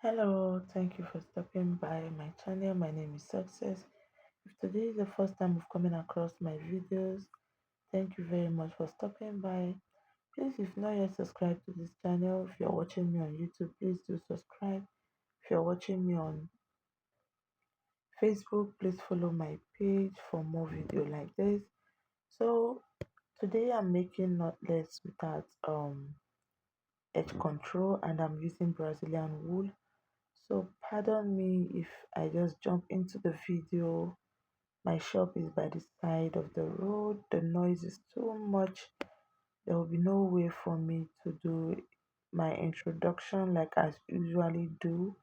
Hello, thank you for stopping by my channel. My name is Success. If today is the first time of coming across my videos, thank you very much for stopping by. Please, if not yet subscribed to this channel, if you're watching me on YouTube, please do subscribe. If you're watching me on Facebook, please follow my page for more video like this. So today I'm making knotless without edge control and I'm using Brazilian wool. So pardon me if I just jump into the video. My shop is by the side of the road. The noise is too much. There will be no way for me to do my introduction like I usually do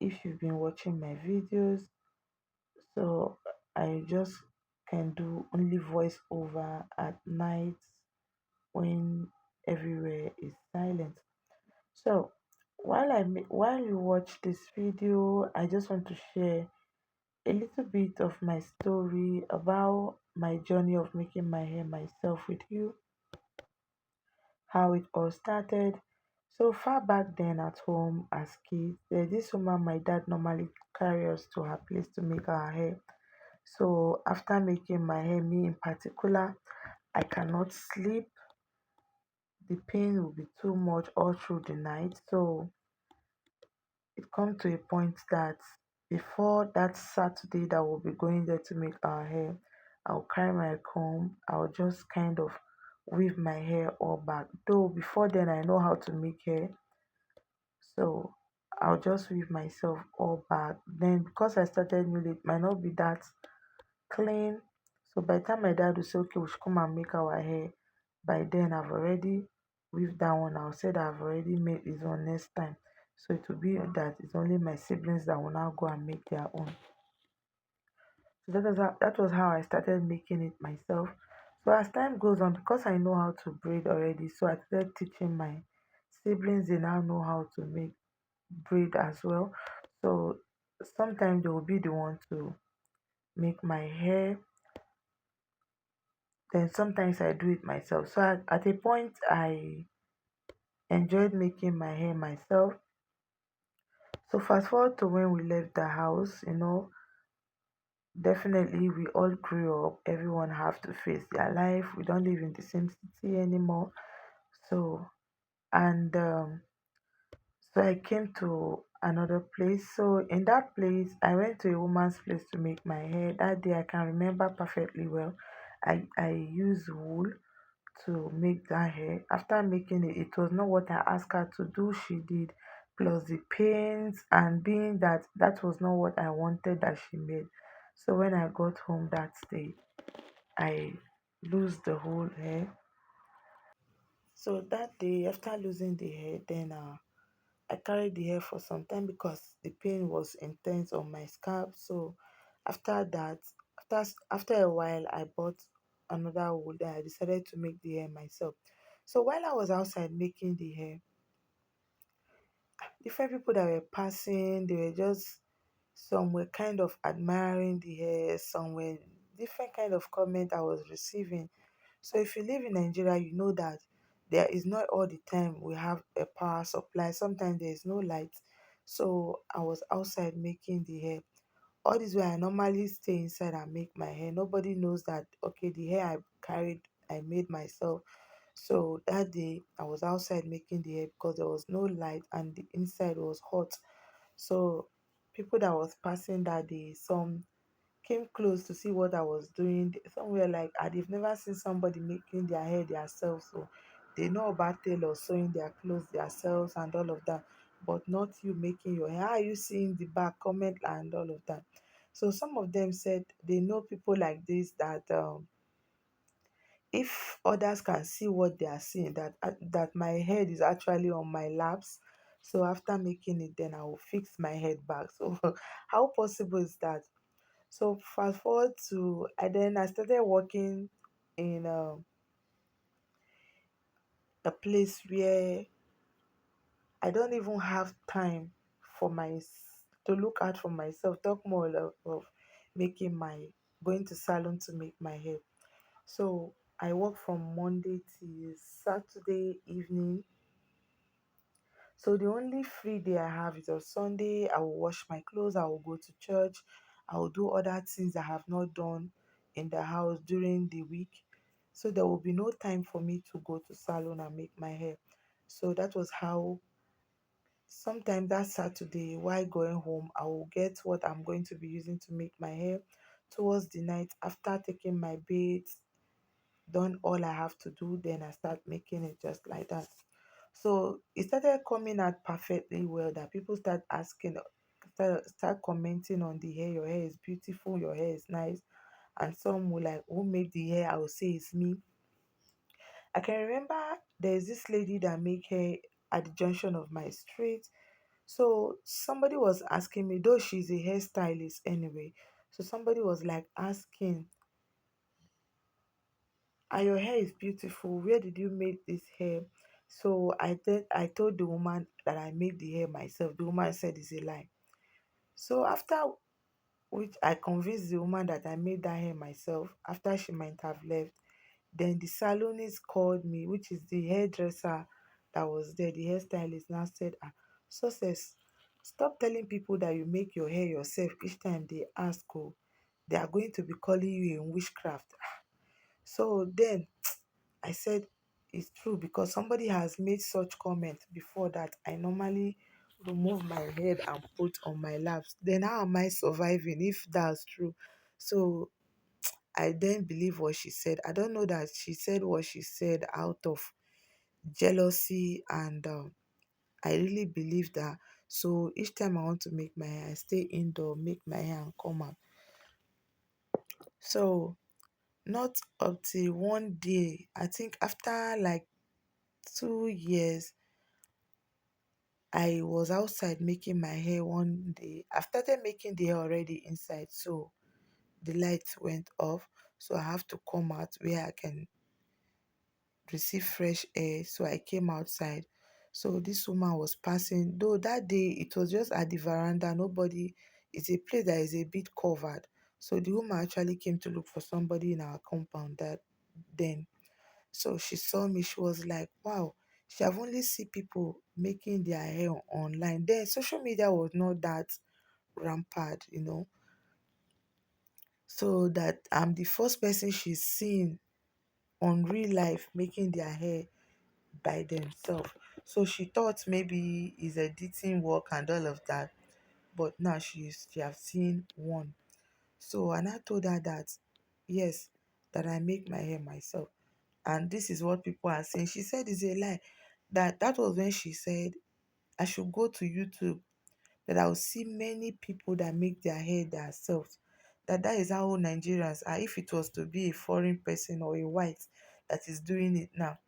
if you've been watching my videos. So I just can do only voice over at night when everywhere is silent. So while you watch this video, I just want to share a little bit of my story about my journey of making my hair myself with you, how it all started. So far back then at home as kids, there's this woman my dad normally carry us to her place to make our hair. So after making my hair, me in particular, I cannot sleep. The pain will be too much all through the night. So it come to a point that before that Saturday that we'll be going there to make our hair, I'll carry my comb, I'll just kind of weave my hair all back. Though before then I know how to make hair, so I'll just weave myself all back. Then because I started newly, it might not be that clean. So by the time my dad will say, okay, we should come and make our hair, by then I've already weaved that one. I'll say that I've already made this one next time. So it will be that it's only my siblings that will now go and make their own. So that was how I started making it myself. So as time goes on, because I know how to braid already, so I started teaching my siblings. They now know how to make braid as well. So sometimes they will be the one to make my hair, then sometimes I do it myself. So at a point, I enjoyed making my hair myself. So fast forward to when we left the house, definitely we all grew up. Everyone have to face their life. We don't live in the same city anymore. So and so I came to another place. So in that place, I went to a woman's place to make my hair. That day I can remember perfectly well. I used wool to make that hair. After making it, it was not what I asked her to do. She did, plus the pains, and being that that was not what I wanted that she made. So when I got home that day, I lose the whole hair. So that day, after losing the hair, then I carried the hair for some time because the pain was intense on my scalp. So after that, after a while, I bought another wool. Then I decided to make the hair myself. So while I was outside making the hair, different people that were passing, they were just, some were kind of admiring the hair, some were different kind of comment I was receiving. So if you live in Nigeria, you know that there is not all the time we have a power supply. Sometimes there is no light. So I was outside making the hair. All this way I normally stay inside and make my hair. Nobody knows that okay, the hair I carried, I made myself. So that day I was outside making the hair because there was no light and the inside was hot. So people that was passing that day, some came close to see what I was doing. Some were like, they've never seen somebody making their hair themselves. So they know about tailors sewing their clothes themselves and all of that, but not you making your hair. How are you seeing the back comment and all of that? So some of them said they know people like this that if others can see what they are seeing, that my head is actually on my laps. So after making it, then I will fix my head back. So how possible is that? So fast forward to, and then I started working in a place where I don't even have time for to look out for myself. Talk more of making my going to salon to make my hair. So I work from Monday till Saturday evening. So the only free day I have is on Sunday. I will wash my clothes, I will go to church, I will do other things I have not done in the house during the week. So there will be no time for me to go to salon and make my hair. So that was how sometime that Saturday while going home, I will get what I'm going to be using to make my hair towards the night after taking my bath, done all I have to do, then I start making it just like that. So it started coming out perfectly well that people start commenting on the hair. Your hair is beautiful, your hair is nice. And some will like, who made the hair? I will say it's me. I can remember there's this lady that make hair at the junction of my street. So somebody was asking me, though she's a hairstylist anyway. So somebody was like asking, and your hair is beautiful. Where did you make this hair? So I told the woman that I made the hair myself. The woman said it's a lie. So after which I convinced the woman that I made that hair myself, after she might have left, then the salonist called me, which is the hairdresser that was there, the hairstylist now said, ah, success, stop telling people that you make your hair yourself each time they ask. Oh, they are going to be calling you in witchcraft. So then I said it's true because somebody has made such comment before that I normally remove my head and put on my laps. Then how am I surviving if that's true? So I then believe what she said. I don't know that she said what she said out of jealousy, and I really believe that. So each time I want to make my hair, I stay indoor, make my hair, and come out. So not up till one day, I think after like 2 years, I was outside making my hair one day. I started making the hair already inside, so the light went off. So I have to come out where I can receive fresh air. So I came outside. So this woman was passing, though that day it was just at the veranda. Nobody, it's a place that is a bit covered. So the woman actually came to look for somebody in our compound that then. So she saw me, she was like, wow, she have only see people making their hair online. Then social media was not that rampant. So that I'm the first person she's seen on real life making their hair by themselves. So she thought maybe it's editing work and all of that. But now she have seen one. So and I told her that yes, that I make my hair myself. And this is what people are saying. She said it's a lie. That was when she said I should go to YouTube, that I'll see many people that make their hair themselves. That is how Nigerians are. If it was to be a foreign person or a white that is doing it now,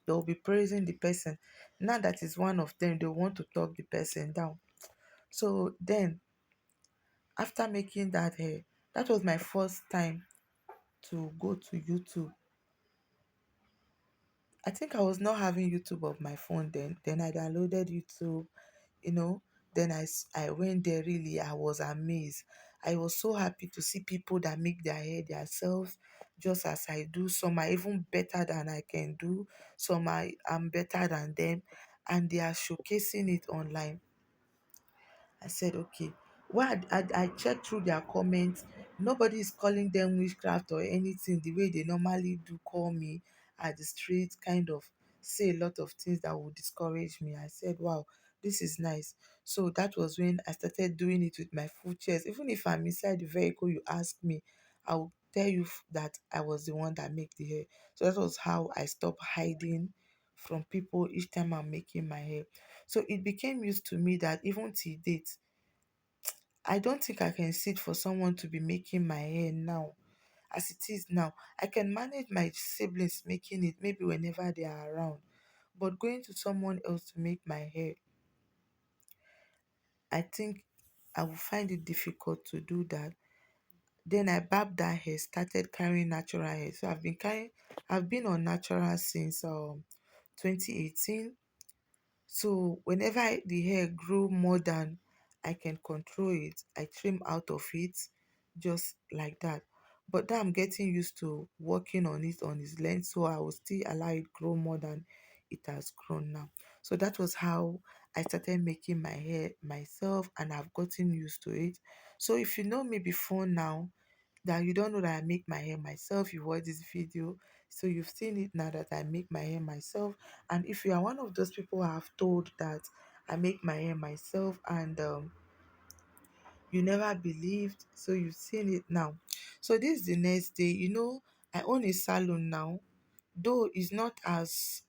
they'll be praising the person. Now that is one of them, they want to talk the person down. So then after making that hair, that was my first time to go to YouTube. I think I was not having YouTube on my phone then. Then I downloaded YouTube, you know. Then I went there, really, I was amazed. I was so happy to see people that make their hair themselves just as I do. Some are even better than I can do. I'm better than them. And they are showcasing it online. I said, okay. Well, I checked through their comments. Nobody is calling them witchcraft or anything the way they normally do call me at the street, kind of say a lot of things that would discourage me. I said, wow, this is nice. So that was when I started doing it with my full chest. Even if I'm inside the vehicle, you ask me, I will tell you that I was the one that make the hair. So that was how I stopped hiding from people each time I'm making my hair. So it became used to me that even till date, I don't think I can sit for someone to be making my hair now. As it is now, I can manage my siblings making it maybe whenever they are around. But going to someone else to make my hair, I think I will find it difficult to do that. Then I barbed that hair, started carrying natural hair. So I've been on natural since 2018. So whenever the hair grow more than I can control it, I trim out of it just like that. But now I'm getting used to working on it on its length, so I will still allow it grow more than it has grown now. So that was how I started making my hair myself, and I've gotten used to it. So if you know me before now, that you don't know that I make my hair myself, you watch this video, so you've seen it now that I make my hair myself. And if you are one of those people I have told that I make my hair myself, and you never believed, so you've seen it now. So this is the next day. I own a salon now, though it's not as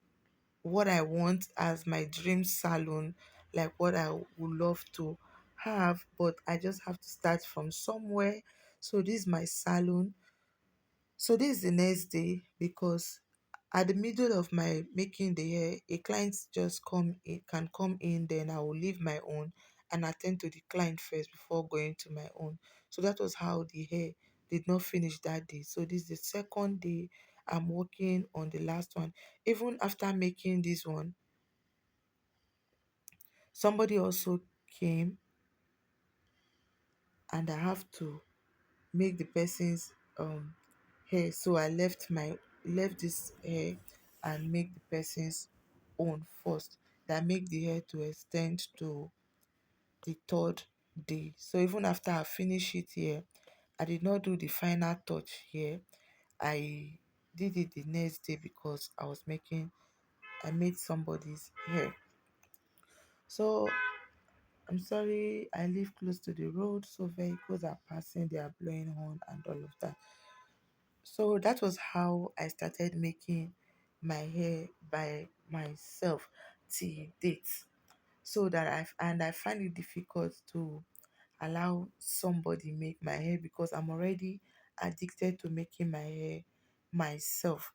what I want as my dream salon, like what I would love to have, but I just have to start from somewhere. So this is my salon. So this is the next day, because at the middle of my making the hair, a client just come in, then I will leave my own and attend to the client first before going to my own. So that was how the hair did not finish that day. So this is the second day I'm working on the last one. Even after making this one, somebody also came, and I have to make the person's hair. So I left this hair and make the person's own first. That make the hair to extend to the third day. So even after I finish it here, I did not do the final touch here. I did it the next day because I made somebody's hair. So I'm sorry, I live close to the road, so vehicles are passing, they are blowing horn and all of that. So that was how I started making my hair by myself till date. So that I find it difficult to allow somebody make my hair, because I'm already addicted to making my hair myself.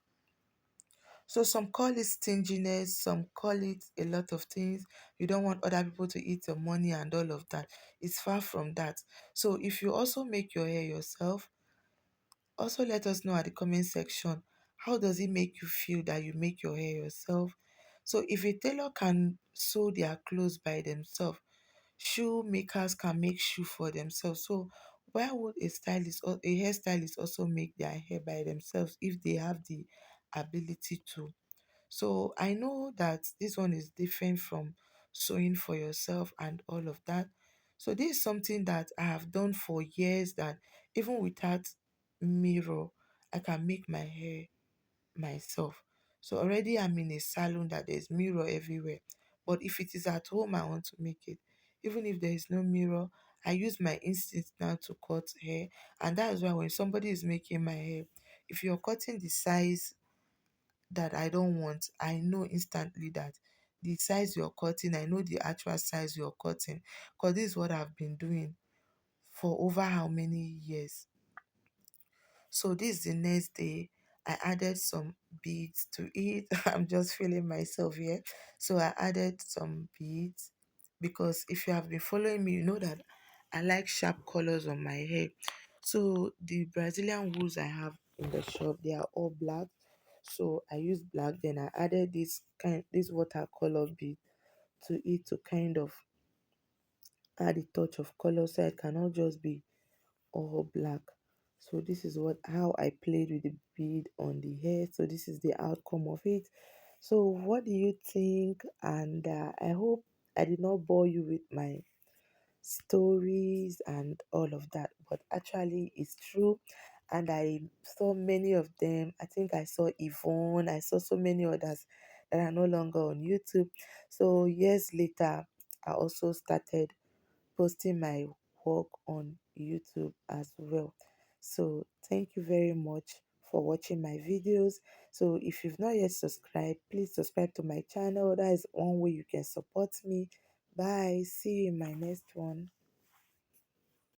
So some call it stinginess, some call it a lot of things. You don't want other people to eat your money and all of that. It's far from that. So if you also make your hair yourself, also let us know at the comment section, how does it make you feel that you make your hair yourself? So if a tailor can sew their clothes by themselves, shoemakers can make shoe for themselves. So why would a stylist or a hairstylist also make their hair by themselves if they have the ability to? So I know that this one is different from sewing for yourself and all of that. So this is something that I have done for years, that even without mirror, I can make my hair myself. So already I'm in a salon that there's mirror everywhere. But if it is at home, I want to make it. Even if there is no mirror, I use my instinct now to cut hair. And that is why when somebody is making my hair, if you're cutting the size that I don't want, I know instantly that the size you're cutting, I know the actual size you're cutting. Because this is what I've been doing for over how many years. So this is the next day. I added some beads to it. I'm just feeling myself here. So I added some beads, because if you have been following me, you know that I like sharp colors on my hair. So the Brazilian wools I have in the shop, they are all black. So I used black. Then I added this watercolor bead to it to kind of add a touch of color, so it cannot just be all black. So this is what how I played with the bead on the hair. So this is the outcome of it. So what do you think? And I hope I did not bore you with my stories and all of that, but actually it's true. And I saw many of them. I think I saw Yvonne, I saw so many others that are no longer on YouTube. So years later, I also started posting my work on YouTube as well. So thank you very much for watching my videos. So if you've not yet subscribed, please subscribe to my channel. That is one way you can support me. Bye. See you in my next one.